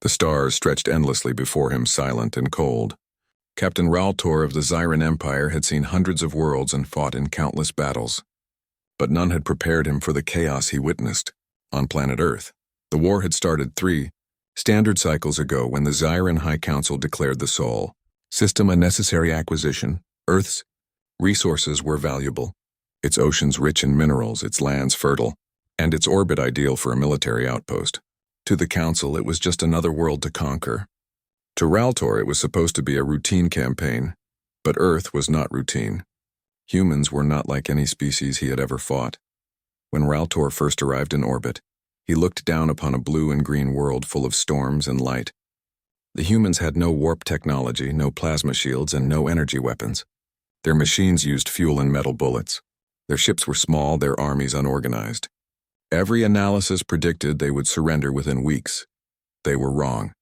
The stars stretched endlessly before him, silent and cold. Captain Raltor of the Zyran Empire had seen hundreds of worlds and fought in countless battles. But none had prepared him for the chaos he witnessed on planet Earth. The war had started 3 standard cycles ago when the Zyran High Council declared the Sol system a necessary acquisition. Earth's resources were valuable, its oceans rich in minerals, its lands fertile, and its orbit ideal for a military outpost. To the Council, it was just another world to conquer. To Raltor, it was supposed to be a routine campaign, but Earth was not routine. Humans were not like any species he had ever fought. When Raltor first arrived in orbit, he looked down upon a blue and green world full of storms and light. The humans had no warp technology, no plasma shields, and no energy weapons. Their machines used fuel and metal bullets. Their ships were small, their armies unorganized. Every analysis predicted they would surrender within weeks. They were wrong.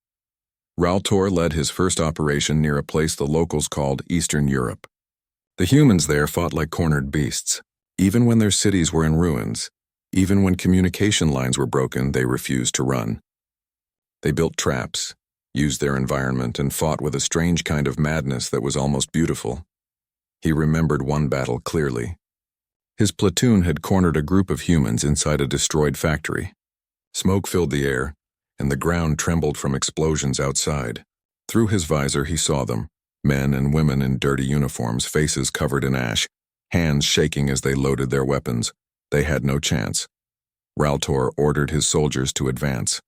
Raltor led his first operation near a place the locals called Eastern Europe. The humans there fought like cornered beasts. Even when their cities were in ruins, even when communication lines were broken, they refused to run. They built traps, used their environment, and fought with a strange kind of madness that was almost beautiful. He remembered one battle clearly. His platoon had cornered a group of humans inside a destroyed factory. Smoke filled the air, and the ground trembled from explosions outside. Through his visor he saw them, men and women in dirty uniforms, faces covered in ash, hands shaking as they loaded their weapons. They had no chance. Raltor ordered his soldiers to advance.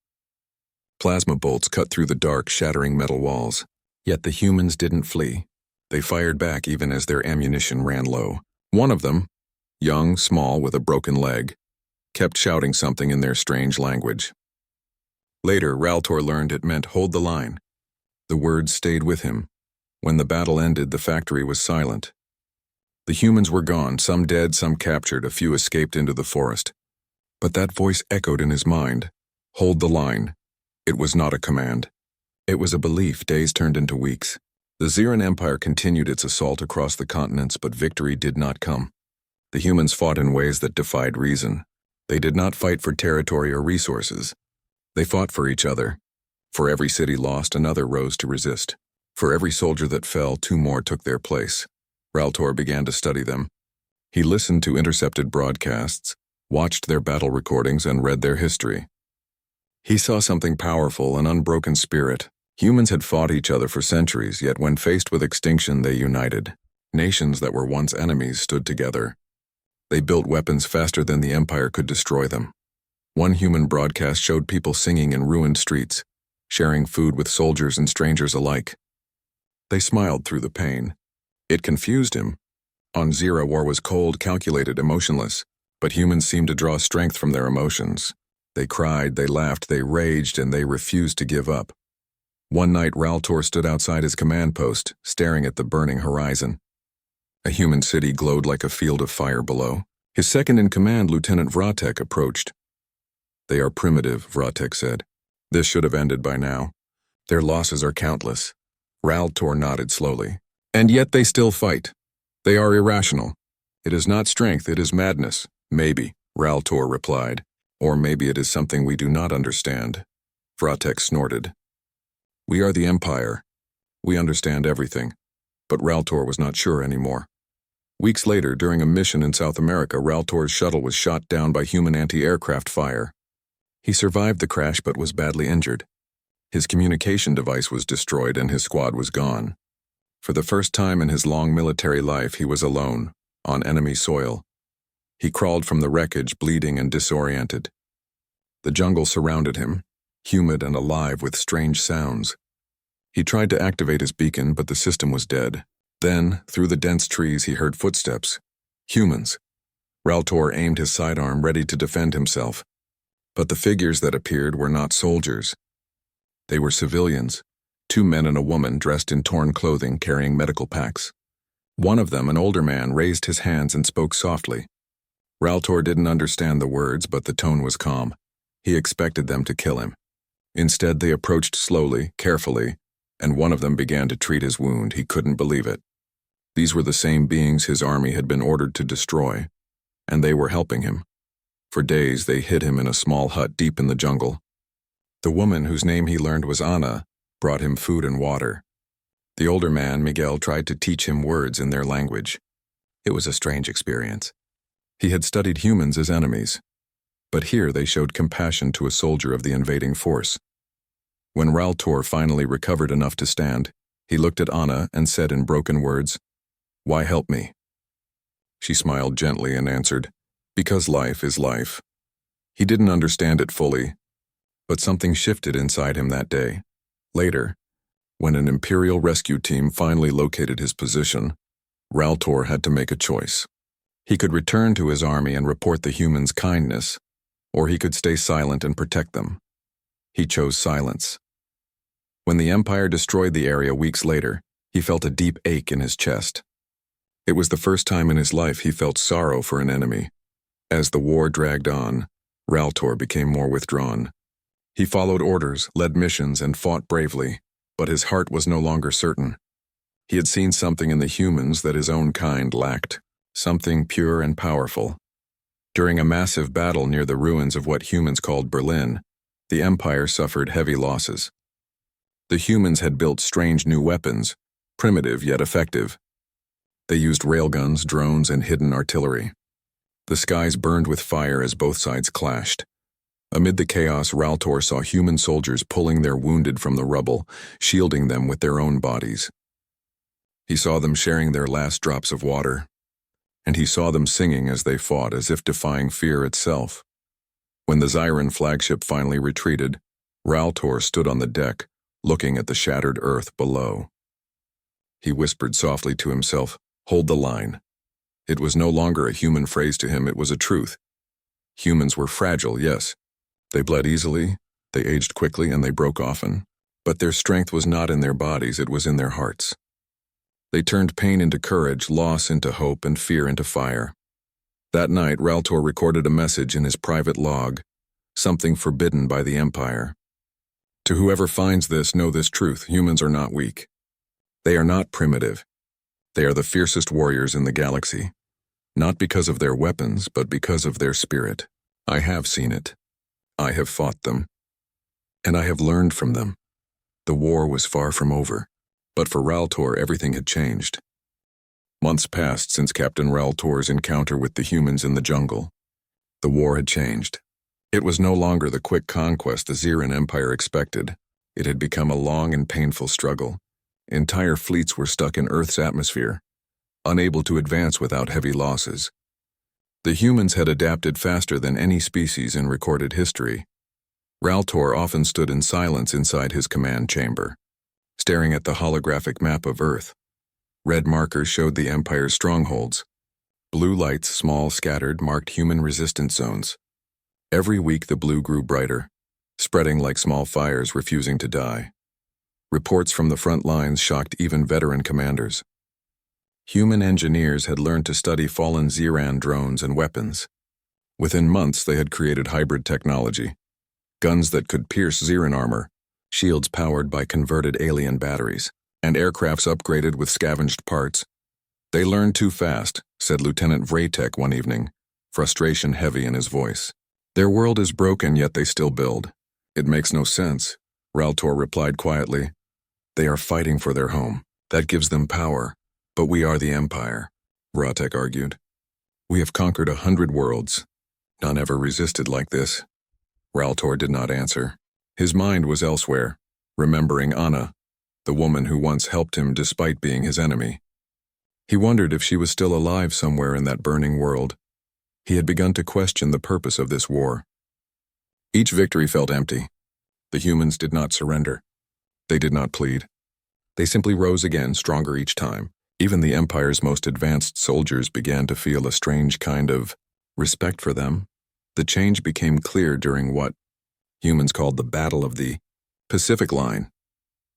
Plasma bolts cut through the dark, shattering metal walls. Yet the humans didn't flee. They fired back even as their ammunition ran low. One of them, young, small, with a broken leg, kept shouting something in their strange language. Later, Raltor learned it meant hold the line. The words stayed with him. When the battle ended, the factory was silent. The humans were gone, some dead, some captured, a few escaped into the forest. But that voice echoed in his mind. Hold the line. It was not a command. It was a belief. Days turned into weeks. The Zyran Empire continued its assault across the continents, but victory did not come. The humans fought in ways that defied reason. They did not fight for territory or resources. They fought for each other. For every city lost, another rose to resist. For every soldier that fell, 2 more took their place. Raltor began to study them. He listened to intercepted broadcasts, watched their battle recordings, and read their history. He saw something powerful, an unbroken spirit. Humans had fought each other for centuries, yet when faced with extinction, they united. Nations that were once enemies stood together. They built weapons faster than the Empire could destroy them. One human broadcast showed people singing in ruined streets, sharing food with soldiers and strangers alike. They smiled through the pain. It confused him. On Zira, war was cold, calculated, emotionless, but humans seemed to draw strength from their emotions. They cried, they laughed, they raged, and they refused to give up. One night, Raltor stood outside his command post, staring at the burning horizon. A human city glowed like a field of fire below. His second-in-command, Lieutenant Vratek, approached. "They are primitive," Vratek said. "This should have ended by now. Their losses are countless." Raltor nodded slowly. "And yet they still fight. They are irrational. It is not strength, it is madness." "Maybe," Raltor replied. "Or maybe it is something we do not understand." Vratek snorted. "We are the Empire. We understand everything." But Raltor was not sure anymore. Weeks later, during a mission in South America, Raltor's shuttle was shot down by human anti-aircraft fire. He survived the crash but was badly injured. His communication device was destroyed and his squad was gone. For the first time in his long military life, he was alone, on enemy soil. He crawled from the wreckage, bleeding and disoriented. The jungle surrounded him, humid and alive with strange sounds. He tried to activate his beacon, but the system was dead. Then, through the dense trees, he heard footsteps. Humans. Raltor aimed his sidearm, ready to defend himself. But the figures that appeared were not soldiers. They were civilians, 2 men and a woman dressed in torn clothing carrying medical packs. One of them, an older man, raised his hands and spoke softly. Raltor didn't understand the words, but the tone was calm. He expected them to kill him. Instead, they approached slowly, carefully, and one of them began to treat his wound. He couldn't believe it. These were the same beings his army had been ordered to destroy, and they were helping him. For days, they hid him in a small hut deep in the jungle. The woman, whose name he learned was Anna, brought him food and water. The older man, Miguel, tried to teach him words in their language. It was a strange experience. He had studied humans as enemies, but here they showed compassion to a soldier of the invading force. When Raltor finally recovered enough to stand, he looked at Anna and said in broken words, "Why help me?" She smiled gently and answered, "Because life is life." He didn't understand it fully, but something shifted inside him that day. Later, when an Imperial rescue team finally located his position, Raltor had to make a choice. He could return to his army and report the humans' kindness, or he could stay silent and protect them. He chose silence. When the Empire destroyed the area weeks later, he felt a deep ache in his chest. It was the first time in his life he felt sorrow for an enemy. As the war dragged on, Raltor became more withdrawn. He followed orders, led missions, and fought bravely, but his heart was no longer certain. He had seen something in the humans that his own kind lacked, something pure and powerful. During a massive battle near the ruins of what humans called Berlin, the Empire suffered heavy losses. The humans had built strange new weapons, primitive yet effective. They used railguns, drones, and hidden artillery. The skies burned with fire as both sides clashed. Amid the chaos, Raltor saw human soldiers pulling their wounded from the rubble, shielding them with their own bodies. He saw them sharing their last drops of water, and he saw them singing as they fought, as if defying fear itself. When the Zyran flagship finally retreated, Raltor stood on the deck, looking at the shattered earth below. He whispered softly to himself, "Hold the line." It was no longer a human phrase to him, it was a truth. Humans were fragile, yes. They bled easily, they aged quickly, and they broke often. But their strength was not in their bodies, it was in their hearts. They turned pain into courage, loss into hope, and fear into fire. That night, Raltor recorded a message in his private log, something forbidden by the Empire. To whoever finds this, know this truth: humans are not weak. They are not primitive. They are the fiercest warriors in the galaxy, not because of their weapons, but because of their spirit. I have seen it. I have fought them. And I have learned from them. The war was far from over, but for Raltor everything had changed. Months passed since Captain Raltor's encounter with the humans in the jungle. The war had changed. It was no longer the quick conquest the Zyran Empire expected. It had become a long and painful struggle. Entire fleets were stuck in Earth's atmosphere, unable to advance without heavy losses. The humans had adapted faster than any species in recorded history. Raltor often stood in silence inside his command chamber, staring at the holographic map of Earth. Red markers showed the Empire's strongholds. Blue lights, small, scattered, marked human resistance zones. Every week the blue grew brighter, spreading like small fires refusing to die. Reports from the front lines shocked even veteran commanders. Human engineers had learned to study fallen Zyran drones and weapons. Within months they had created hybrid technology, guns that could pierce Zyran armor, shields powered by converted alien batteries, and aircrafts upgraded with scavenged parts. "They learned too fast," said Lieutenant Vratek one evening, frustration heavy in his voice. "Their world is broken, yet they still build. It makes no sense," Raltor replied quietly. "They are fighting for their home. That gives them power. But we are the Empire," Vratek argued. "We have conquered 100 worlds. None ever resisted like this." Raltor did not answer. His mind was elsewhere, remembering Anna, the woman who once helped him despite being his enemy. He wondered if she was still alive somewhere in that burning world. He had begun to question the purpose of this war. Each victory felt empty. The humans did not surrender. They did not plead. They simply rose again, stronger each time. Even the Empire's most advanced soldiers began to feel a strange kind of respect for them. The change became clear during what humans called the Battle of the Pacific Line.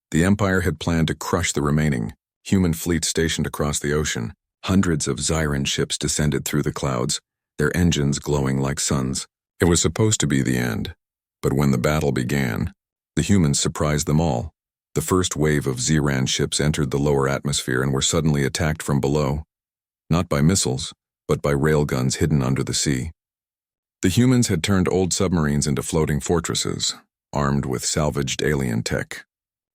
The Empire had planned to crush the remaining human fleet stationed across the ocean. Hundreds of Zyran ships descended through the clouds, their engines glowing like suns. It was supposed to be the end, but when the battle began, the humans surprised them all. The first wave of Zyran ships entered the lower atmosphere and were suddenly attacked from below, not by missiles, but by railguns hidden under the sea. The humans had turned old submarines into floating fortresses. armed with salvaged alien tech.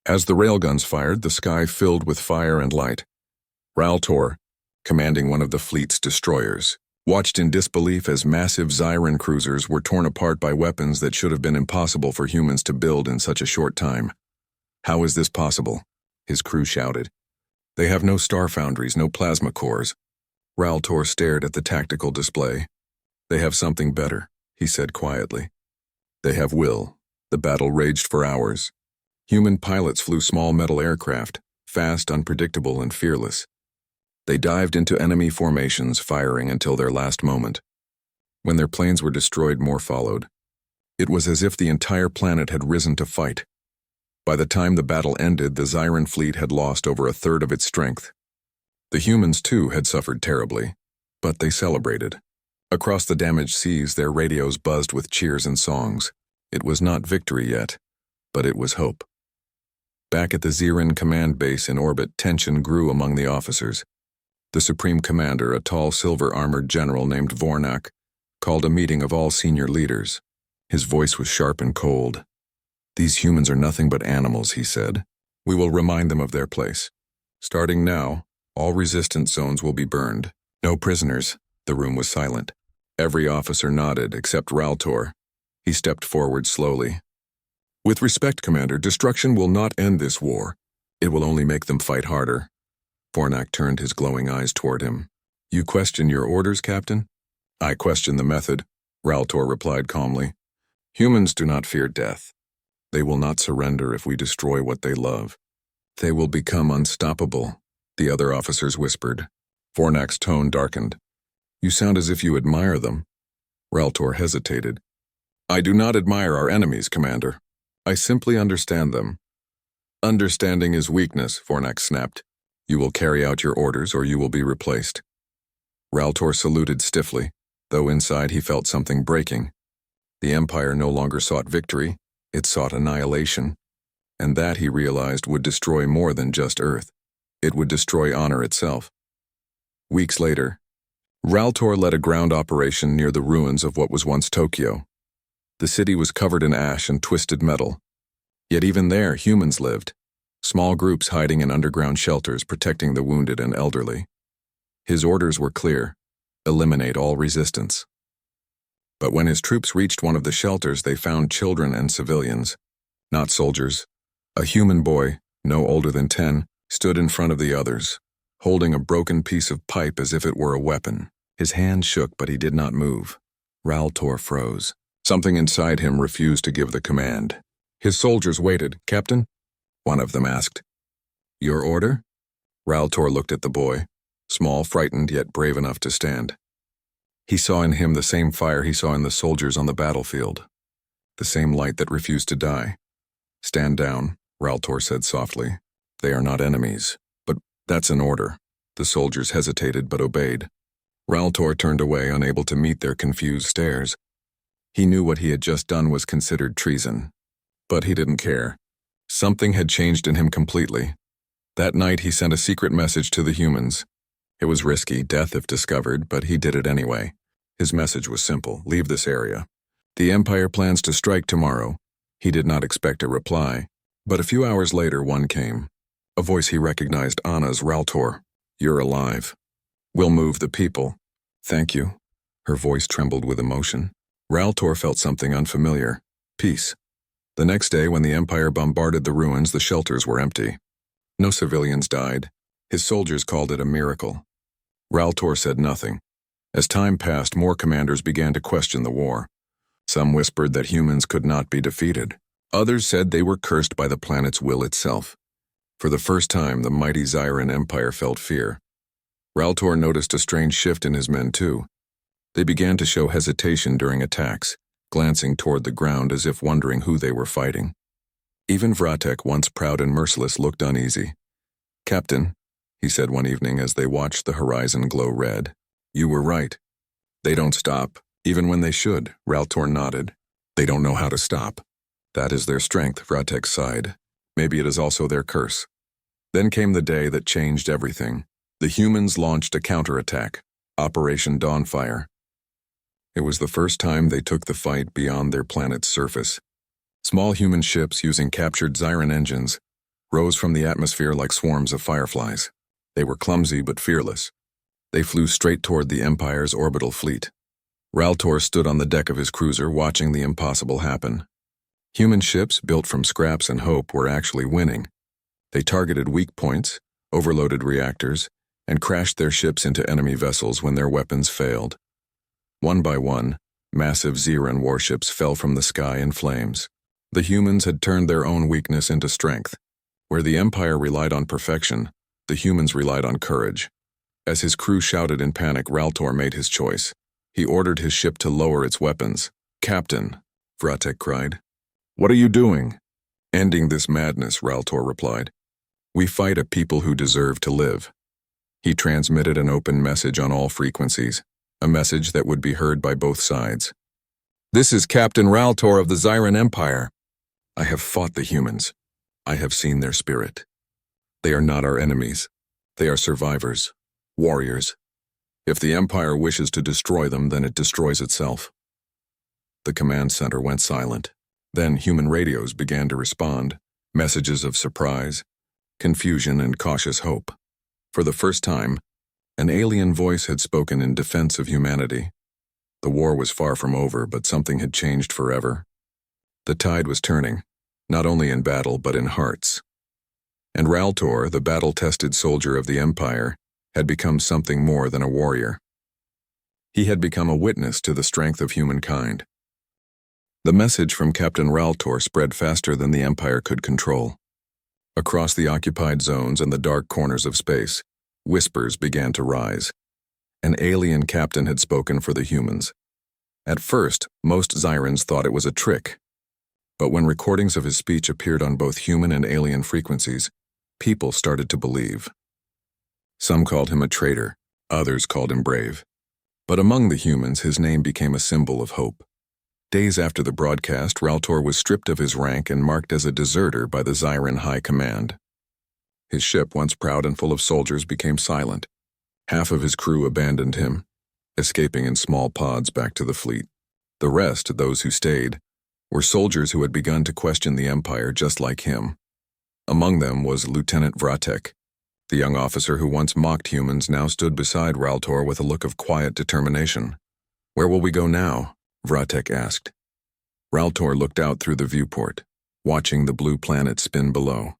As the railguns fired, the sky filled with fire and light. Raltor, commanding one of the fleet's destroyers, watched in disbelief as massive Zyran cruisers were torn apart by weapons that should have been impossible for humans to build in such a short time. "How is this possible?" his crew shouted. "They have no star foundries, no plasma cores." Raltor stared at the tactical display. "They have something better," he said quietly. "They have will." The battle raged for hours. Human pilots flew small metal aircraft, fast, unpredictable, and fearless. They dived into enemy formations, firing until their last moment. When their planes were destroyed, more followed. It was as if the entire planet had risen to fight. By the time the battle ended, the Zyran fleet had lost over a third of its strength. The humans, too, had suffered terribly, but they celebrated. Across the damaged seas, their radios buzzed with cheers and songs. It was not victory yet, but it was hope. Back at the Zyran command base in orbit, tension grew among the officers. The Supreme Commander, a tall silver-armored general named Vornak, called a meeting of all senior leaders. His voice was sharp and cold. "These humans are nothing but animals," he said. "We will remind them of their place. Starting now, all resistance zones will be burned. No prisoners." The room was silent. Every officer nodded, except Raltor. He stepped forward slowly. "With respect, Commander, destruction will not end this war. It will only make them fight harder." Vornak turned his glowing eyes toward him. "You question your orders, Captain?" "I question the method," Raltor replied calmly. "Humans do not fear death. They will not surrender if we destroy what they love. They will become unstoppable," the other officers whispered. Vornak's tone darkened. "You sound as if you admire them." Raltor hesitated. "I do not admire our enemies, Commander. I simply understand them." "Understanding is weakness," Vornak snapped. "You will carry out your orders or you will be replaced." Raltor saluted stiffly, though inside he felt something breaking. The Empire no longer sought victory, it sought annihilation. And that, he realized, would destroy more than just Earth. It would destroy honor itself. Weeks later, Raltor led a ground operation near the ruins of what was once Tokyo. The city was covered in ash and twisted metal. Yet even there, humans lived. Small groups hiding in underground shelters protecting the wounded and elderly. His orders were clear: eliminate all resistance. But when his troops reached one of the shelters, they found children and civilians, not soldiers. A human boy, no older than 10, stood in front of the others, holding a broken piece of pipe as if it were a weapon. His hand shook, but he did not move. Raltor froze. Something inside him refused to give the command. His soldiers waited. "Captain?" one of them asked. "Your order?" Raltor looked at the boy, small, frightened, yet brave enough to stand. He saw in him the same fire he saw in the soldiers on the battlefield, the same light that refused to die. "Stand down," Raltor said softly. "They are not enemies." "But that's an order." The soldiers hesitated but obeyed. Raltor turned away, unable to meet their confused stares. He knew what he had just done was considered treason. But he didn't care. Something had changed in him completely. That night he sent a secret message to the humans. It was risky, death if discovered, but he did it anyway. His message was simple: leave this area. The Empire plans to strike tomorrow. He did not expect a reply, but a few hours later one came. A voice he recognized: Anna's. "Raltor, you're alive. We'll move the people." "Thank you." Her voice trembled with emotion. Raltor felt something unfamiliar: peace. The next day, when the Empire bombarded the ruins, the shelters were empty. No civilians died. His soldiers called it a miracle. Raltor said nothing. As time passed, more commanders began to question the war. Some whispered that humans could not be defeated. Others said they were cursed by the planet's will itself. For the first time, the mighty Zyran Empire felt fear. Raltor noticed a strange shift in his men, too. They began to show hesitation during attacks, glancing toward the ground as if wondering who they were fighting. Even Vratek, once proud and merciless, looked uneasy. "Captain," he said one evening as they watched the horizon glow red, "you were right. They don't stop, even when they should." Raltor nodded. "They don't know how to stop." "That is their strength," Vratek sighed. "Maybe it is also their curse." Then came the day that changed everything. The humans launched a counterattack, Operation Dawnfire. It was the first time they took the fight beyond their planet's surface. Small human ships using captured Zyran engines rose from the atmosphere like swarms of fireflies. They were clumsy but fearless. They flew straight toward the Empire's orbital fleet. Raltor stood on the deck of his cruiser watching the impossible happen. Human ships built from scraps and hope were actually winning. They targeted weak points, overloaded reactors, and crashed their ships into enemy vessels when their weapons failed. One by one, massive Zyran warships fell from the sky in flames. The humans had turned their own weakness into strength. Where the Empire relied on perfection, the humans relied on courage. As his crew shouted in panic, Raltor made his choice. He ordered his ship to lower its weapons. "Captain," Vratek cried. "What are you doing?" "Ending this madness," Raltor replied. "We fight a people who deserve to live." He transmitted an open message on all frequencies, a message that would be heard by both sides. "This is Captain Raltor of the Zyran Empire. I have fought the humans. I have seen their spirit. They are not our enemies. They are survivors, warriors. If the Empire wishes to destroy them, then it destroys itself." The command center went silent. Then human radios began to respond, messages of surprise, confusion, and cautious hope. For the first time, an alien voice had spoken in defense of humanity. The war was far from over, but something had changed forever. The tide was turning, not only in battle but in hearts. And Raltor, the battle-tested soldier of the Empire, had become something more than a warrior. He had become a witness to the strength of humankind. The message from Captain Raltor spread faster than the Empire could control. Across the occupied zones and the dark corners of space, whispers began to rise. An alien captain had spoken for the humans. At first, most Zyrans thought it was a trick. But when recordings of his speech appeared on both human and alien frequencies, people started to believe. Some called him a traitor, others called him brave. But among the humans, his name became a symbol of hope. Days after the broadcast, Raltor was stripped of his rank and marked as a deserter by the Zyran High Command. His ship, once proud and full of soldiers, became silent. Half of his crew abandoned him, escaping in small pods back to the fleet. The rest, those who stayed, were soldiers who had begun to question the Empire just like him. Among them was Lieutenant Vratek. The young officer who once mocked humans now stood beside Raltor with a look of quiet determination. "Where will we go now?" Vratek asked. Raltor looked out through the viewport, watching the blue planet spin below.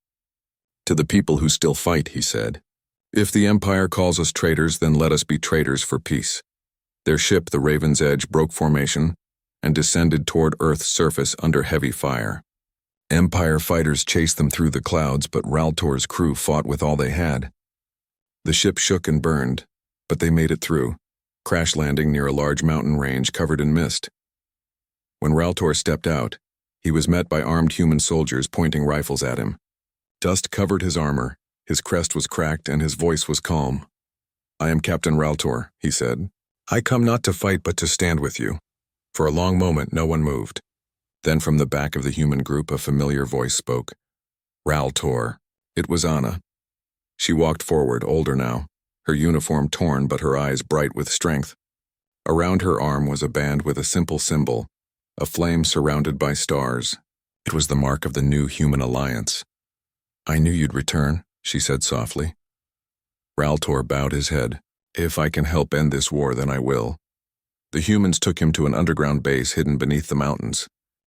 "To the people who still fight," he said. "If the Empire calls us traitors, then let us be traitors for peace." Their ship, the Raven's Edge, broke formation and descended toward Earth's surface under heavy fire. Empire fighters chased them through the clouds, but Raltor's crew fought with all they had. The ship shook and burned, but they made it through, crash landing near a large mountain range covered in mist. When Raltor stepped out, he was met by armed human soldiers pointing rifles at him. Dust covered his armor, his crest was cracked, and his voice was calm. "I am Captain Raltor," he said. "I come not to fight but to stand with you." For a long moment, no one moved. Then from the back of the human group, a familiar voice spoke. "Raltor." It was Anna. She walked forward, older now, her uniform torn but her eyes bright with strength. Around her arm was a band with a simple symbol, a flame surrounded by stars. It was the mark of the new human alliance. "I knew you'd return," she said softly. Raltor bowed his head. "If I can help end this war, then I will." The humans took him to an underground base hidden beneath the mountains.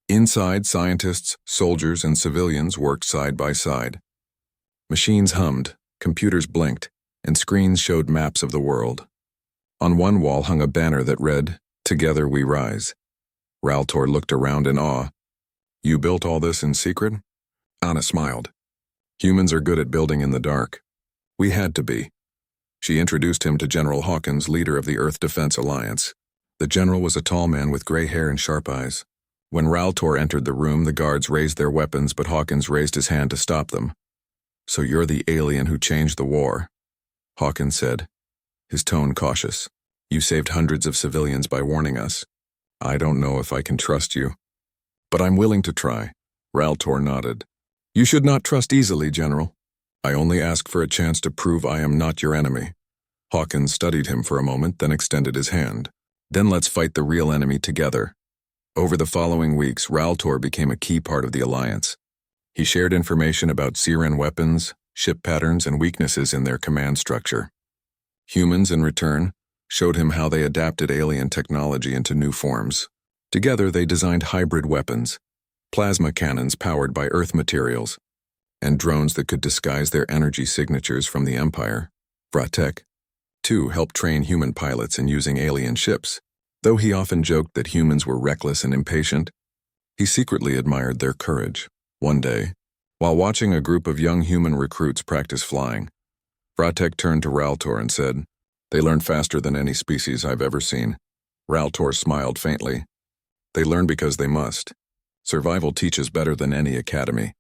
Inside, scientists, soldiers, and civilians worked side by side. Machines hummed, computers blinked, and screens showed maps of the world. On one wall hung a banner that read, "Together we rise." Raltor looked around in awe. "You built all this in secret?" Anna smiled. "Humans are good at building in the dark. We had to be." She introduced him to General Hawkins, leader of the Earth Defense Alliance. The general was a tall man with gray hair and sharp eyes. When Raltor entered the room, the guards raised their weapons, but Hawkins raised his hand to stop them. "So you're the alien who changed the war," Hawkins said, his tone cautious. "You saved hundreds of civilians by warning us. I don't know if I can trust you, but I'm willing to try." Raltor nodded. "You should not trust easily, General. I only ask for a chance to prove I am not your enemy." Hawkins studied him for a moment, then extended his hand. "Then let's fight the real enemy together." Over the following weeks, Raltor became a key part of the Alliance. He shared information about Siren weapons, ship patterns, and weaknesses in their command structure. Humans, in return, showed him how they adapted alien technology into new forms. Together, they designed hybrid weapons, plasma cannons powered by Earth materials, and drones that could disguise their energy signatures from the Empire. Vratek, too, helped train human pilots in using alien ships. Though he often joked that humans were reckless and impatient, he secretly admired their courage. One day, while watching a group of young human recruits practice flying, Vratek turned to Raltor and said, "They learn faster than any species I've ever seen." Raltor smiled faintly. "They learn because they must. Survival teaches better than any academy."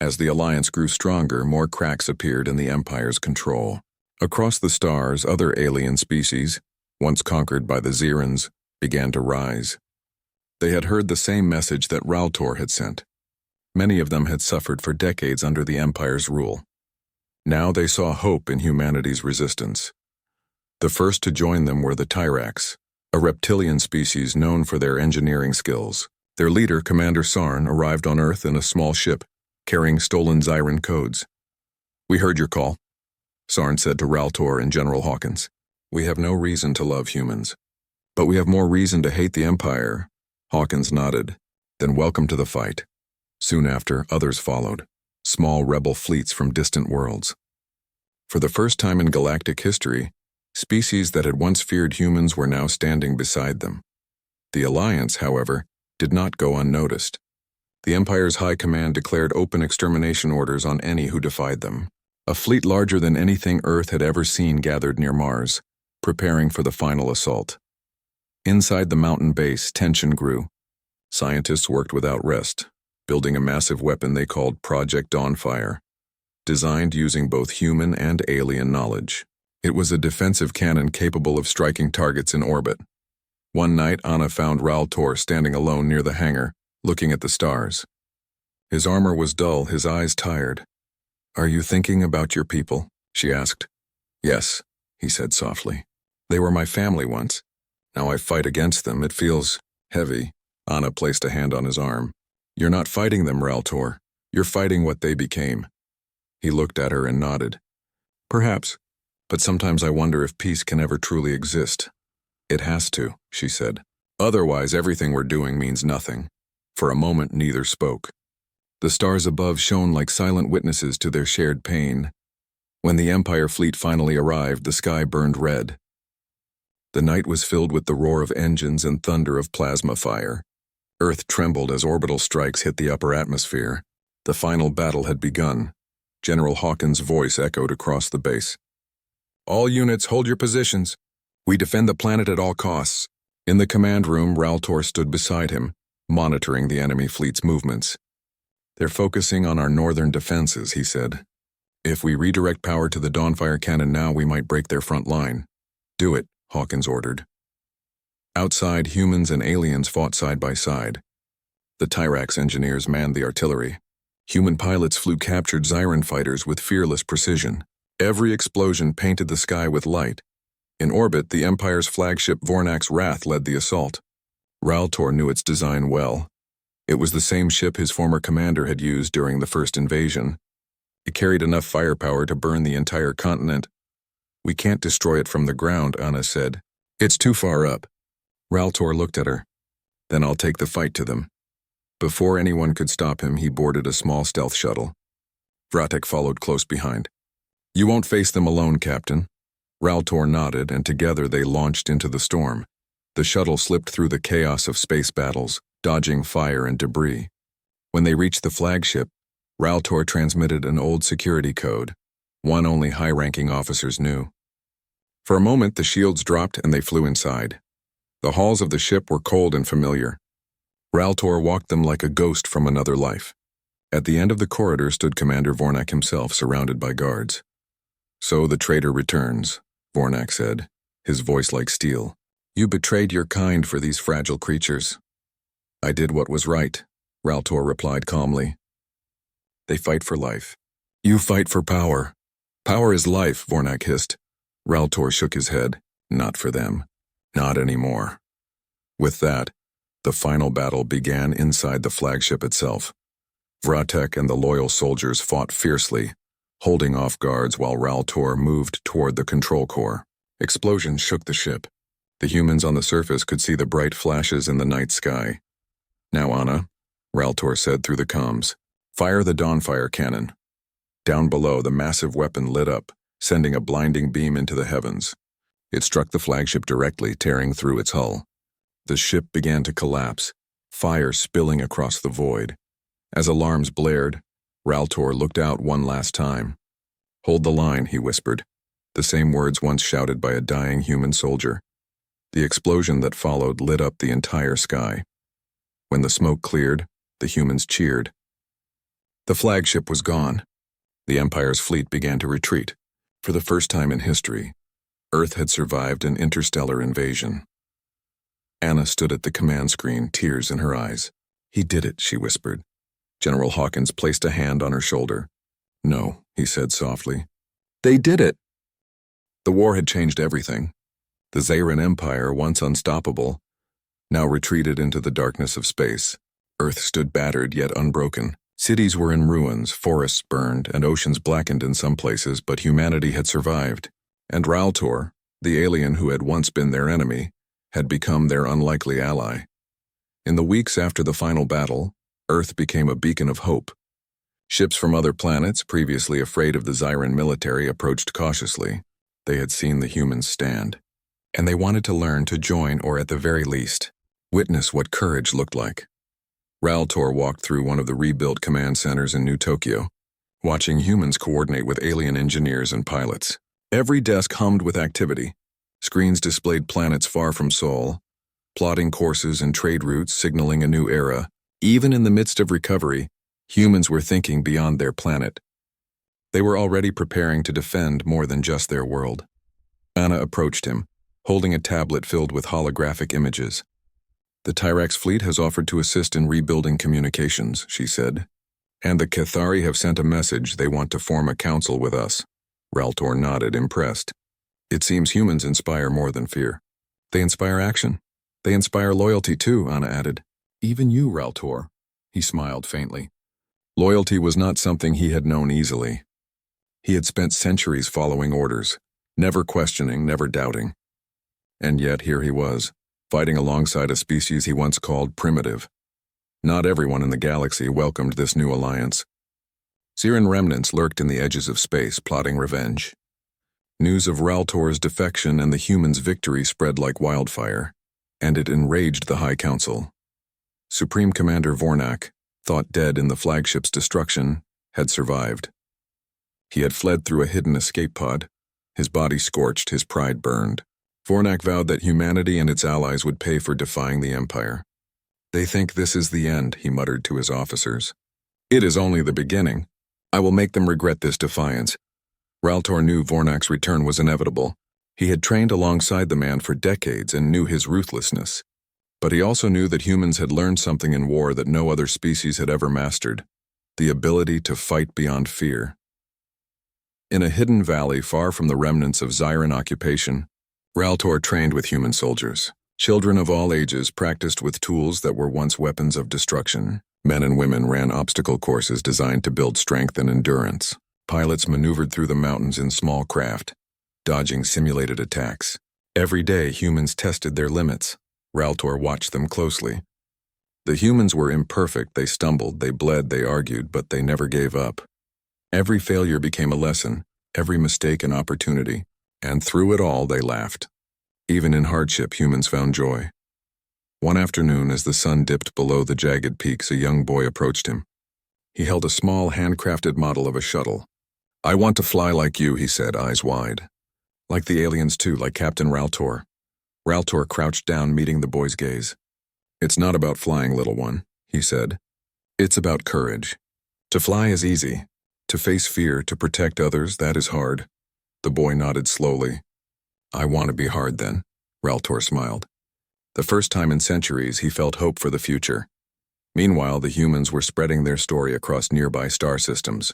As the Alliance grew stronger, more cracks appeared in the Empire's control. Across the stars, other alien species, once conquered by the Zirans, began to rise. They had heard the same message that Raltor had sent. Many of them had suffered for decades under the Empire's rule. Now they saw hope in humanity's resistance. The first to join them were the Tyrax, a reptilian species known for their engineering skills. Their leader, Commander Sarn, arrived on Earth in a small ship, carrying stolen Zyran codes. "We heard your call," Sarn said to Raltor and General Hawkins. "We have no reason to love humans, but we have more reason to hate the Empire." Hawkins nodded. "Then welcome to the fight." Soon after, others followed, small rebel fleets from distant worlds. For the first time in galactic history, species that had once feared humans were now standing beside them. The Alliance, however, did not go unnoticed. The Empire's high command declared open extermination orders on any who defied them. A fleet larger than anything Earth had ever seen gathered near Mars, preparing for the final assault. Inside the mountain base, tension grew. Scientists worked without rest, building a massive weapon they called Project Dawnfire, designed using both human and alien knowledge. It was a defensive cannon capable of striking targets in orbit. One night, Anna found Raltor standing alone near the hangar, looking at the stars. His armor was dull, his eyes tired. "Are you thinking about your people?" she asked. "Yes," he said softly. "They were my family once. Now I fight against them. It feels heavy." Anna placed a hand on his arm. "You're not fighting them, Raltor. You're fighting what they became." He looked at her and nodded. "Perhaps, but sometimes I wonder if peace can ever truly exist." "It has to," she said. "Otherwise, everything we're doing means nothing." For a moment, neither spoke. The stars above shone like silent witnesses to their shared pain. When the Empire fleet finally arrived, the sky burned red. The night was filled with the roar of engines and thunder of plasma fire. Earth trembled as orbital strikes hit the upper atmosphere. The final battle had begun. General Hawkins' voice echoed across the base. "All units, hold your positions. We defend the planet at all costs." In the command room, Raltor stood beside him, monitoring the enemy fleet's movements. "They're focusing on our northern defenses," he said. "If we redirect power to the Dawnfire cannon now, we might break their front line." "Do it," Hawkins ordered. Outside, humans and aliens fought side by side. The Tyrax engineers manned the artillery. Human pilots flew captured Zyran fighters with fearless precision. Every explosion painted the sky with light. In orbit, the Empire's flagship Vornak's Wrath led the assault. Raltor knew its design well. It was the same ship his former commander had used during the first invasion. It carried enough firepower to burn the entire continent. "We can't destroy it from the ground," Anna said. "It's too far up." Raltor looked at her. "Then I'll take the fight to them." Before anyone could stop him, he boarded a small stealth shuttle. Vratek followed close behind. "You won't face them alone, Captain." Raltor nodded, and together they launched into the storm. The shuttle slipped through the chaos of space battles, dodging fire and debris. When they reached the flagship, Raltor transmitted an old security code, one only high-ranking officers knew. For a moment, the shields dropped and they flew inside. The halls of the ship were cold and familiar. Raltor walked them like a ghost from another life. At the end of the corridor stood Commander Vornak himself, surrounded by guards. "So the traitor returns," Vornak said, his voice like steel. "You betrayed your kind for these fragile creatures." "I did what was right," Raltor replied calmly. "They fight for life. You fight for power." "Power is life," Vornak hissed. Raltor shook his head. "Not for them. Not anymore." With that, The final battle began inside the flagship itself. Vratek and the loyal soldiers fought fiercely, holding off guards while Raltor moved toward the control core. Explosions shook the ship. The humans on the surface could see the bright flashes in the night sky. "Now, Anna," Raltor said through the comms, "fire the Dawnfire cannon." Down below, the massive weapon lit up, sending a blinding beam into the heavens. It struck the flagship directly, tearing through its hull. The ship began to collapse, fire spilling across the void. As alarms blared, Raltor looked out one last time. "Hold the line," he whispered, the same words once shouted by a dying human soldier. The explosion that followed lit up the entire sky. When the smoke cleared, the humans cheered. The flagship was gone. The Empire's fleet began to retreat. For the first time in history, Earth had survived an interstellar invasion. Anna stood at the command screen, tears in her eyes. "He did it," she whispered. General Hawkins placed a hand on her shoulder. "No," he said softly. "They did it." The war had changed everything. The Zayran Empire, once unstoppable, now retreated into the darkness of space. Earth stood battered yet unbroken. Cities were in ruins, forests burned, and oceans blackened in some places, but humanity had survived. And Raltor, the alien who had once been their enemy, had become their unlikely ally. In the weeks after the final battle, Earth became a beacon of hope. Ships from other planets, previously afraid of the Zayran military, approached cautiously. They had seen the humans stand, and they wanted to learn to join, or at the very least, witness what courage looked like. Raltor walked through one of the rebuilt command centers in New Tokyo, watching humans coordinate with alien engineers and pilots. Every desk hummed with activity. Screens displayed planets far from Sol, plotting courses and trade routes, signaling a new era. Even in the midst of recovery, humans were thinking beyond their planet. They were already preparing to defend more than just their world. Anna approached him, holding a tablet filled with holographic images. "The Tyrax fleet has offered to assist in rebuilding communications," she said. "And the Cathari have sent a message they want to form a council with us." Raltor nodded, impressed. "It seems humans inspire more than fear. They inspire action. They inspire loyalty too," Anna added. "Even you, Raltor." He smiled faintly. Loyalty was not something he had known easily. He had spent centuries following orders, never questioning, never doubting. And yet here he was, fighting alongside a species he once called primitive. Not everyone in the galaxy welcomed this new alliance. Zayran remnants lurked in the edges of space, plotting revenge. News of Raltor's defection and the humans' victory spread like wildfire, and it enraged the High Council. Supreme Commander Vornak, thought dead in the flagship's destruction, had survived. He had fled through a hidden escape pod, his body scorched, his pride burned. Vornak vowed that humanity and its allies would pay for defying the Empire. "They think this is the end," he muttered to his officers. "It is only the beginning. I will make them regret this defiance." Raltor knew Vornak's return was inevitable. He had trained alongside the man for decades and knew his ruthlessness. But he also knew that humans had learned something in war that no other species had ever mastered: the ability to fight beyond fear. In a hidden valley far from the remnants of Zayran occupation, Raltor trained with human soldiers. Children of all ages practiced with tools that were once weapons of destruction. Men and women ran obstacle courses designed to build strength and endurance. Pilots maneuvered through the mountains in small craft, dodging simulated attacks. Every day, humans tested their limits. Raltor watched them closely. The humans were imperfect. They stumbled, they bled, they argued, but they never gave up. Every failure became a lesson, every mistake an opportunity, and through it all they laughed. Even in hardship, humans found joy. One afternoon, as the sun dipped below the jagged peaks, a young boy approached him. He held a small, handcrafted model of a shuttle. "I want to fly like you," he said, eyes wide. "Like the aliens too, like Captain Raltor." Raltor crouched down, meeting the boy's gaze. "It's not about flying, little one," he said. "It's about courage. To fly is easy. To face fear, to protect others, that is hard." The boy nodded slowly. "I want to be hard then," Raltor smiled. The first time in centuries, he felt hope for the future. Meanwhile, the humans were spreading their story across nearby star systems.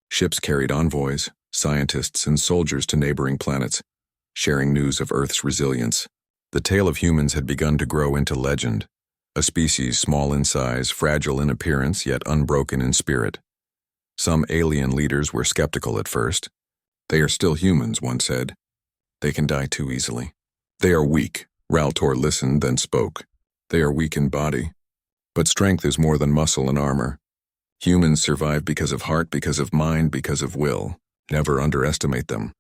Ships carried envoys, scientists, and soldiers to neighboring planets, sharing news of Earth's resilience. The tale of humans had begun to grow into legend, a species small in size, fragile in appearance, yet unbroken in spirit. Some alien leaders were skeptical at first. "They are still humans," one said. "They can die too easily." "They are weak." Raltor listened, then spoke. "They are weak in body. But strength is more than muscle and armor. Humans survive because of heart, because of mind, because of will. Never underestimate them."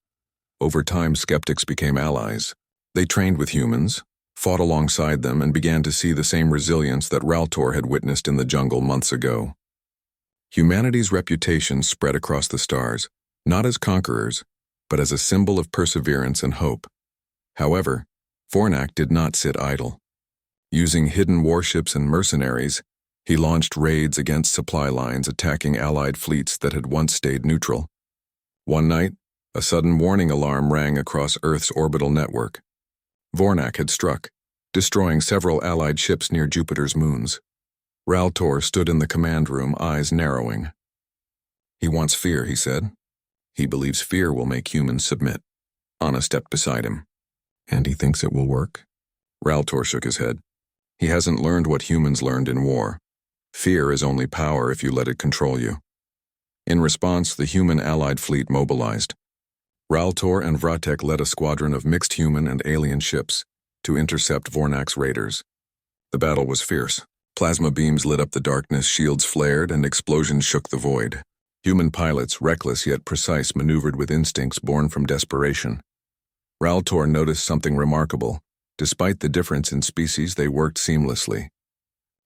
Over time, skeptics became allies. They trained with humans, fought alongside them, and began to see the same resilience that Raltor had witnessed in the jungle months ago. Humanity's reputation spread across the stars, not as conquerors, but as a symbol of perseverance and hope. However, Fornak did not sit idle. Using hidden warships and mercenaries, he launched raids against supply lines, attacking Allied fleets that had once stayed neutral. One night, a sudden warning alarm rang across Earth's orbital network. Fornak had struck, destroying several Allied ships near Jupiter's moons. Raltor stood in the command room, eyes narrowing. "He wants fear," he said. "He believes fear will make humans submit." Anna stepped beside him. "And he thinks it will work?" Raltor shook his head. "He hasn't learned what humans learned in war. Fear is only power if you let it control you." In response, the human Allied fleet mobilized. Raltor and Vratek led a squadron of mixed human and alien ships to intercept Fornak's raiders. The battle was fierce. Plasma beams lit up the darkness, shields flared, and explosions shook the void. Human pilots, reckless yet precise, maneuvered with instincts born from desperation. Raltor noticed something remarkable. Despite the difference in species, they worked seamlessly.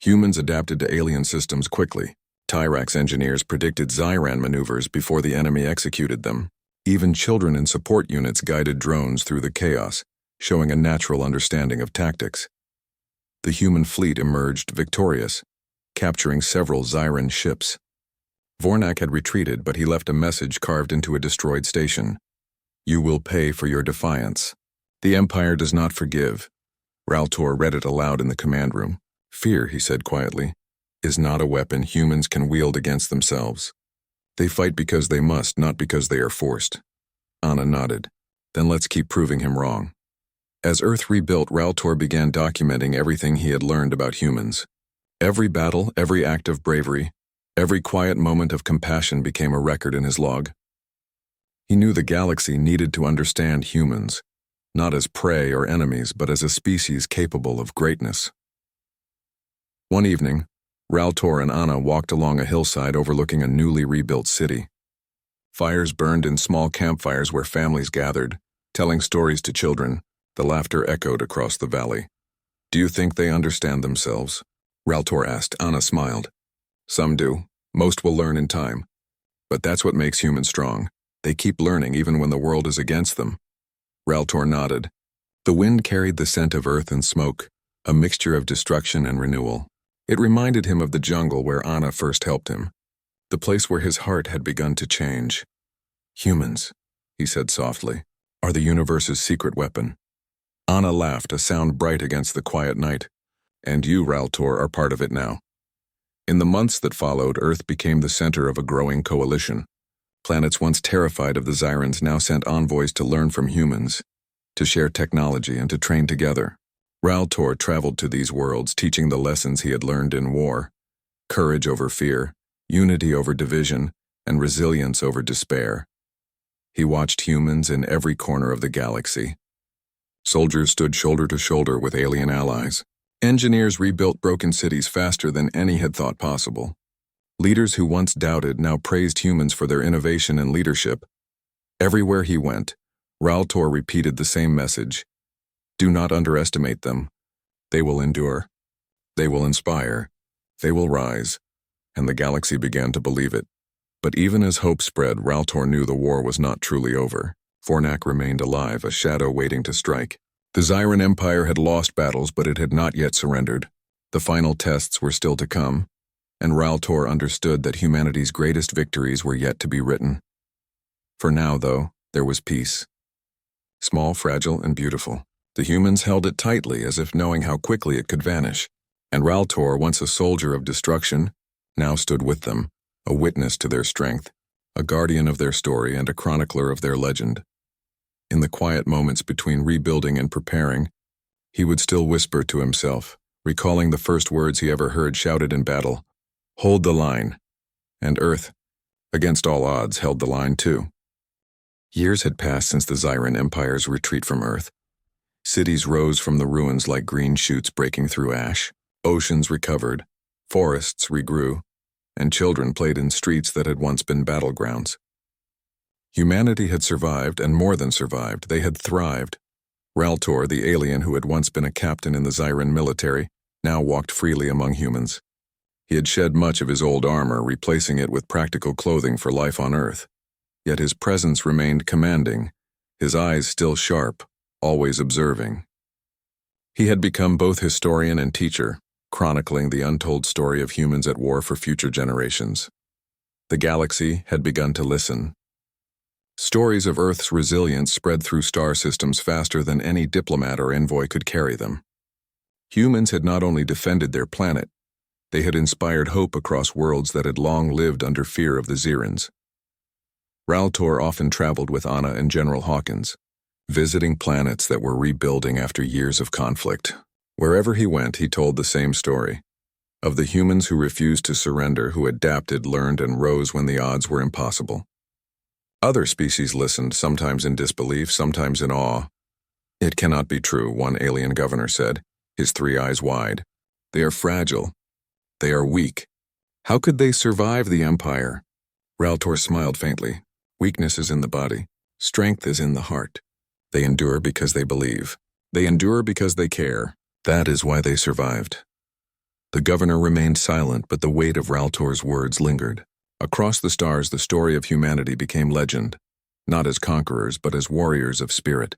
Humans adapted to alien systems quickly. Tyrax engineers predicted Zyran maneuvers before the enemy executed them. Even children in support units guided drones through the chaos, showing a natural understanding of tactics. The human fleet emerged victorious, capturing several Zyran ships. Fornak had retreated, but he left a message carved into a destroyed station. "You will pay for your defiance. The Empire does not forgive." Raltor read it aloud in the command room. "Fear," he said quietly, "is not a weapon humans can wield against themselves. They fight because they must, not because they are forced." Anna nodded. "Then let's keep proving him wrong." As Earth rebuilt, Raltor began documenting everything he had learned about humans. Every battle, every act of bravery, every quiet moment of compassion became a record in his log. He knew the galaxy needed to understand humans, not as prey or enemies, but as a species capable of greatness. One evening, Raltor and Anna walked along a hillside overlooking a newly rebuilt city. Fires burned in small campfires where families gathered, telling stories to children. The laughter echoed across the valley. "Do you think they understand themselves?" Raltor asked. Anna smiled. "Some do. Most will learn in time. But that's what makes humans strong. They keep learning even when the world is against them." Raltor nodded. The wind carried the scent of earth and smoke, a mixture of destruction and renewal. It reminded him of the jungle where Anna first helped him, the place where his heart had begun to change. "Humans," he said softly, "are the universe's secret weapon." Anna laughed, a sound bright against the quiet night. "And you, Raltor, are part of it now." In the months that followed, Earth became the center of a growing coalition. Planets once terrified of the Zyrans now sent envoys to learn from humans, to share technology and to train together. Raltor traveled to these worlds, teaching the lessons he had learned in war: courage over fear, unity over division, and resilience over despair. He watched humans in every corner of the galaxy. Soldiers stood shoulder to shoulder with alien allies. Engineers rebuilt broken cities faster than any had thought possible. Leaders who once doubted now praised humans for their innovation and leadership. Everywhere he went, Raltor repeated the same message: do not underestimate them. They will endure. They will inspire. They will rise. And the galaxy began to believe it. But even as hope spread, Raltor knew the war was not truly over. Fornak remained alive, a shadow waiting to strike. The Zyran Empire had lost battles, but it had not yet surrendered. The final tests were still to come, and Raltor understood that humanity's greatest victories were yet to be written. For now, though, there was peace. Small, fragile, and beautiful. The humans held it tightly, as if knowing how quickly it could vanish. And Raltor, once a soldier of destruction, now stood with them, a witness to their strength, a guardian of their story and a chronicler of their legend. In the quiet moments between rebuilding and preparing, he would still whisper to himself, recalling the first words he ever heard shouted in battle, "Hold the line." And Earth, against all odds, held the line too. Years had passed since the Zyran Empire's retreat from Earth. Cities rose from the ruins like green shoots breaking through ash. Oceans recovered, forests regrew, and children played in streets that had once been battlegrounds. Humanity had survived, and more than survived, they had thrived. Raltor, the alien who had once been a captain in the Zyran military, now walked freely among humans. He had shed much of his old armor, replacing it with practical clothing for life on Earth. Yet his presence remained commanding, his eyes still sharp, always observing. He had become both historian and teacher, chronicling the untold story of humans at war for future generations. The galaxy had begun to listen. Stories of Earth's resilience spread through star systems faster than any diplomat or envoy could carry them. Humans had not only defended their planet, they had inspired hope across worlds that had long lived under fear of the Zyrans. Raltor often traveled with Anna and General Hawkins, visiting planets that were rebuilding after years of conflict. Wherever he went, he told the same story, of the humans who refused to surrender, who adapted, learned, and rose when the odds were impossible. Other species listened, sometimes in disbelief, sometimes in awe. "It cannot be true," one alien governor said, his three eyes wide. "They are fragile. They are weak. How could they survive the Empire?" Raltor smiled faintly. "Weakness is in the body. Strength is in the heart. They endure because they believe. They endure because they care. That is why they survived." The governor remained silent, but the weight of Raltor's words lingered. Across the stars, the story of humanity became legend, not as conquerors, but as warriors of spirit.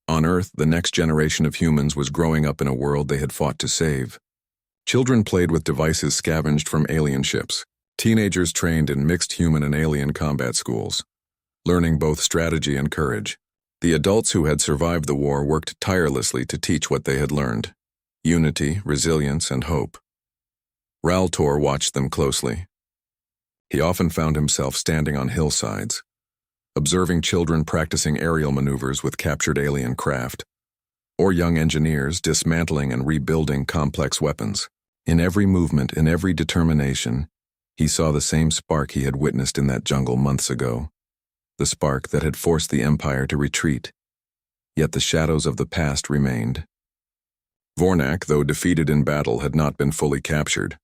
On Earth, the next generation of humans was growing up in a world they had fought to save. Children played with devices scavenged from alien ships. Teenagers trained in mixed human and alien combat schools, learning both strategy and courage. The adults who had survived the war worked tirelessly to teach what they had learned: unity, resilience, and hope. Raltor watched them closely. He often found himself standing on hillsides, observing children practicing aerial maneuvers with captured alien craft, or young engineers dismantling and rebuilding complex weapons. In every movement, in every determination, he saw the same spark he had witnessed in that jungle months ago, the spark that had forced the Empire to retreat. Yet the shadows of the past remained. Vornak, though defeated in battle, had not been fully captured.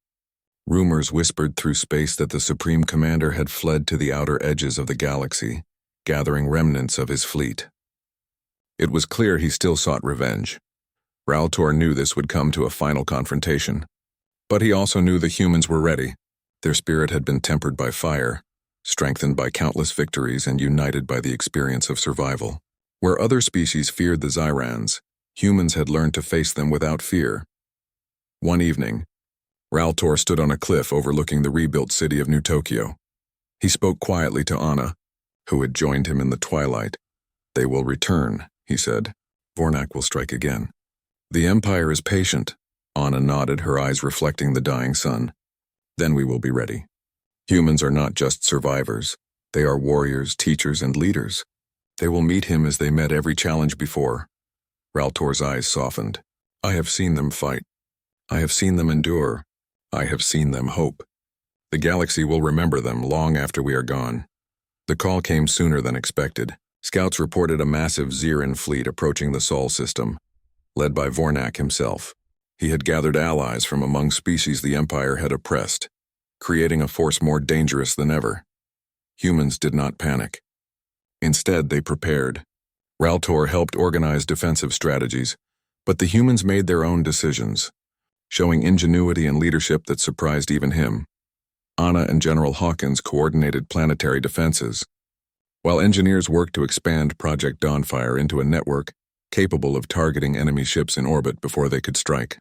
Rumors whispered through space that the Supreme Commander had fled to the outer edges of the galaxy, gathering remnants of his fleet. It was clear he still sought revenge. Raltor knew this would come to a final confrontation. But he also knew the humans were ready. Their spirit had been tempered by fire, strengthened by countless victories, and united by the experience of survival. Where other species feared the Zyrans, humans had learned to face them without fear. One evening, Raltor stood on a cliff overlooking the rebuilt city of New Tokyo. He spoke quietly to Anna, who had joined him in the twilight. "They will return," he said. "Vornak will strike again." "The Empire is patient," Anna nodded, her eyes reflecting the dying sun. "Then we will be ready. Humans are not just survivors. They are warriors, teachers, and leaders. They will meet him as they met every challenge before." Raltor's eyes softened. "I have seen them fight. I have seen them endure. I have seen them hope. The galaxy will remember them long after we are gone." The call came sooner than expected. Scouts reported a massive Zyran fleet approaching the Sol system, led by Vornak himself. He had gathered allies from among species the Empire had oppressed, creating a force more dangerous than ever. Humans did not panic. Instead, they prepared. Raltor helped organize defensive strategies, but the humans made their own decisions, showing ingenuity and leadership that surprised even him. Anna and General Hawkins coordinated planetary defenses, while engineers worked to expand Project Dawnfire into a network capable of targeting enemy ships in orbit before they could strike.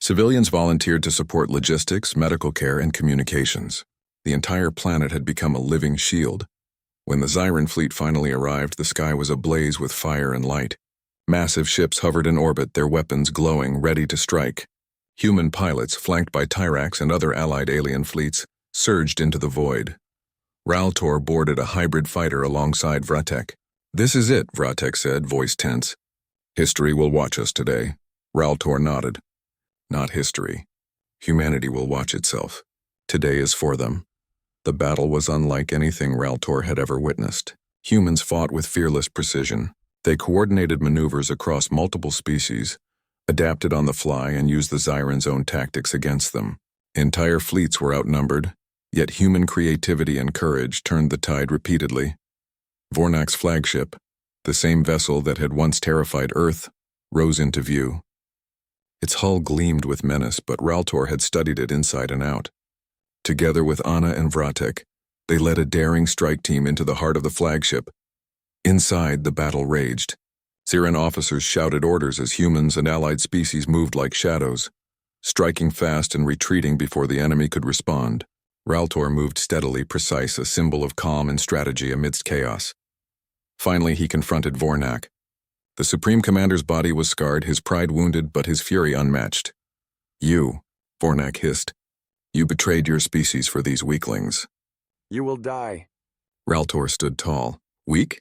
Civilians volunteered to support logistics, medical care, and communications. The entire planet had become a living shield. When the Zyran fleet finally arrived, the sky was ablaze with fire and light. Massive ships hovered in orbit, their weapons glowing, ready to strike. Human pilots, flanked by Tyrax and other allied alien fleets, surged into the void. Raltor boarded a hybrid fighter alongside Vratek. "This is it," Vratek said, voice tense. "History will watch us today." Raltor nodded. not history. Humanity will watch itself. Today is for them. The battle was unlike anything Raltor had ever witnessed. Humans fought with fearless precision. They coordinated maneuvers across multiple species, adapted on the fly, and used the Zyron's own tactics against them. Entire fleets were outnumbered, yet human creativity and courage turned the tide repeatedly. Vornak's flagship, the same vessel that had once terrified Earth, rose into view. Its hull gleamed with menace, but Raltor had studied it inside and out. Together with Anna and Vratek, they led a daring strike team into the heart of the flagship. Inside, the battle raged. Zyran officers shouted orders as humans and allied species moved like shadows, striking fast and retreating before the enemy could respond. Raltor moved steadily, precise, a symbol of calm and strategy amidst chaos. Finally, he confronted Vornak. The Supreme Commander's body was scarred, his pride wounded, but his fury unmatched. "You," Vornak hissed. "You betrayed your species for these weaklings." "You will die." Raltor stood tall. "Weak?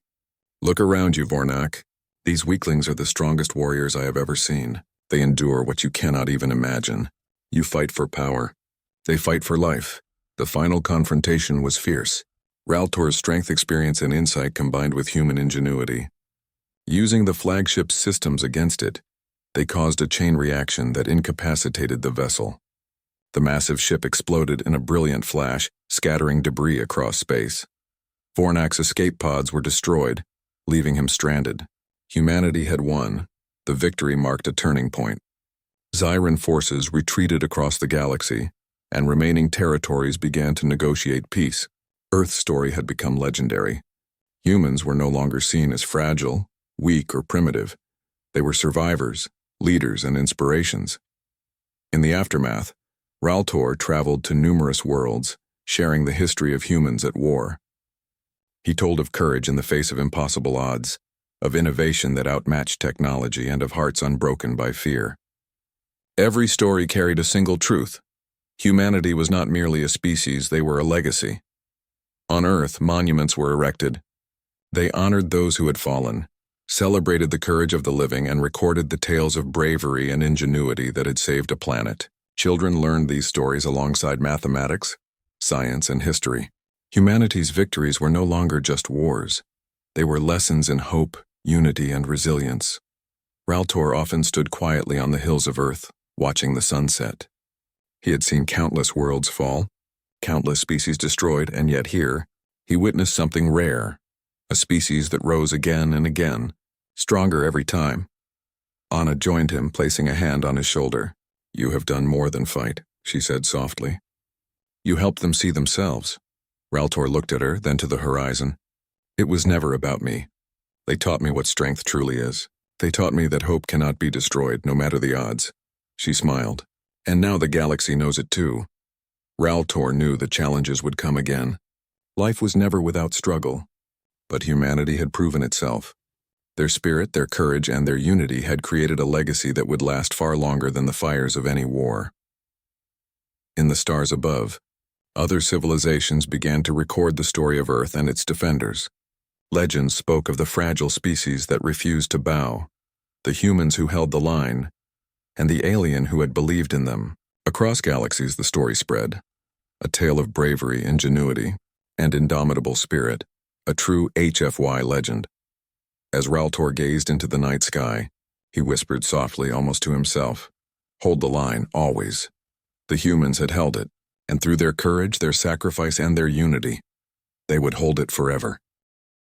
Look around you, Vornak. These weaklings are the strongest warriors I have ever seen. They endure what you cannot even imagine. You fight for power. They fight for life." The final confrontation was fierce. Raltor's strength, experience, and insight combined with human ingenuity. Using the flagship's systems against it, they caused a chain reaction that incapacitated the vessel. The massive ship exploded in a brilliant flash, scattering debris across space. Vornak's escape pods were destroyed, leaving him stranded. Humanity had won. The victory marked a turning point. Zyran forces retreated across the galaxy, and remaining territories began to negotiate peace. Earth's story had become legendary. Humans were no longer seen as fragile, weak, or primitive. They were survivors, leaders, and inspirations. In the aftermath, Raltor traveled to numerous worlds, sharing the history of humans at war. He told of courage in the face of impossible odds, of innovation that outmatched technology, and of hearts unbroken by fear. Every story carried a single truth. Humanity was not merely a species, they were a legacy. On Earth, monuments were erected. They honored those who had fallen, celebrated the courage of the living, and recorded the tales of bravery and ingenuity that had saved a planet. Children learned these stories alongside mathematics, science, and history. Humanity's victories were no longer just wars. They were lessons in hope, unity, and resilience. Raltor often stood quietly on the hills of Earth, watching the sunset. He had seen countless worlds fall, countless species destroyed, and yet here, he witnessed something rare, a species that rose again and again, stronger every time. Anna joined him, placing a hand on his shoulder. "You have done more than fight," she said softly. "You helped them see themselves." Raltor looked at her, then to the horizon. "It was never about me. They taught me what strength truly is. They taught me that hope cannot be destroyed, no matter the odds." She smiled. "And now the galaxy knows it too." Raltor knew the challenges would come again. Life was never without struggle, but humanity had proven itself. Their spirit, their courage, and their unity had created a legacy that would last far longer than the fires of any war. In the stars above, other civilizations began to record the story of Earth and its defenders. Legends spoke of the fragile species that refused to bow, the humans who held the line, and the alien who had believed in them. Across galaxies the story spread, a tale of bravery, ingenuity, and indomitable spirit, a true HFY legend. As Raltor gazed into the night sky, he whispered softly, almost to himself, "Hold the line, always." The humans had held it, and through their courage, their sacrifice, and their unity, they would hold it forever.